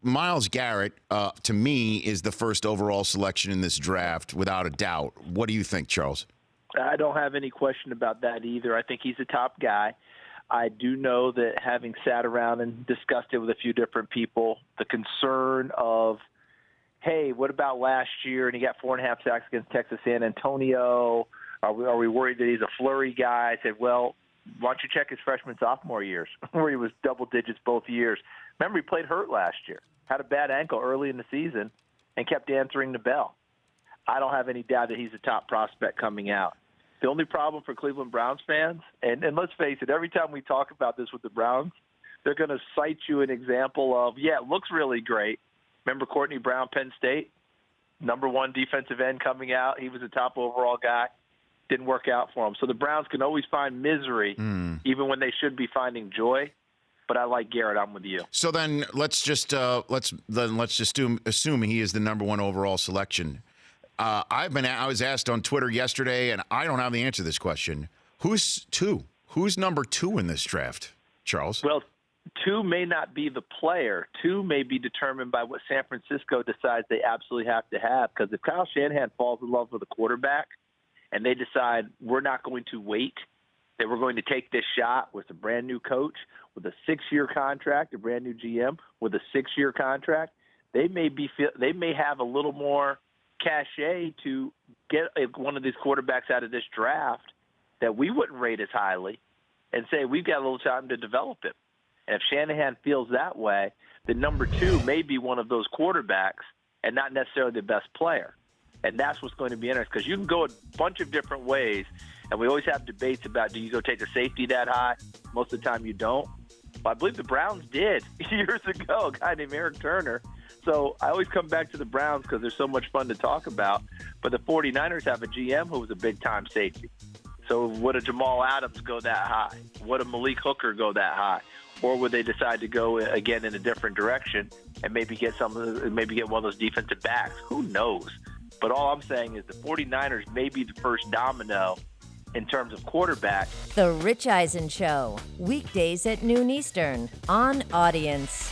Myles Garrett, to me, is the first overall selection in this draft, without a doubt. What do you think, Charles? I don't have any question about that either. I think he's a top guy. I do know that, having sat around and discussed it with a few different people, the concern of, hey, what about last year? And he got 4.5 sacks against Texas San Antonio. Are we worried that he's a flurry guy? I said, well, why don't you check his freshman, sophomore years where he was double digits both years. Remember, he played hurt last year, had a bad ankle early in the season, and kept answering the bell. I don't have any doubt that he's a top prospect coming out. The only problem for Cleveland Browns fans, and let's face it, every time we talk about this with the Browns, they're going to cite you an example of, yeah, it looks really great. Remember Courtney Brown, Penn State? #1 defensive end coming out. He was a top overall guy. Didn't work out for him. So the Browns can always find misery, even when they should be finding joy. But I like Garrett. I'm with you. So then let's just assume he is the #1 overall selection. I was asked on Twitter yesterday, and I don't have the answer to this question. Who's 2? Who's number 2 in this draft, Charles? Well, 2 may not be the player. 2 may be determined by what San Francisco decides they absolutely have to have. Because if Kyle Shanahan falls in love with a quarterback and they decide we're not going to wait, that we're going to take this shot with a brand new coach, with a 6-year contract, a brand new GM with a 6-year contract, they may have a little more cachet to get one of these quarterbacks out of this draft that we wouldn't rate as highly and say we've got a little time to develop him. And if Shanahan feels that way, then number 2 may be one of those quarterbacks and not necessarily the best player. And that's what's going to be interesting, because you can go a bunch of different ways, and we always have debates about, do you go take the safety that high? Most of the time you don't. But I believe the Browns did years ago, a guy named Eric Turner. So I always come back to the Browns because they're so much fun to talk about. But the 49ers have a GM who was a big-time safety. So would a Jamal Adams go that high? Would a Malik Hooker go that high? Or would they decide to go again in a different direction and maybe get one of those defensive backs? Who knows? But all I'm saying is the 49ers may be the first domino in terms of quarterback. The Rich Eisen Show, weekdays at noon Eastern on Audience.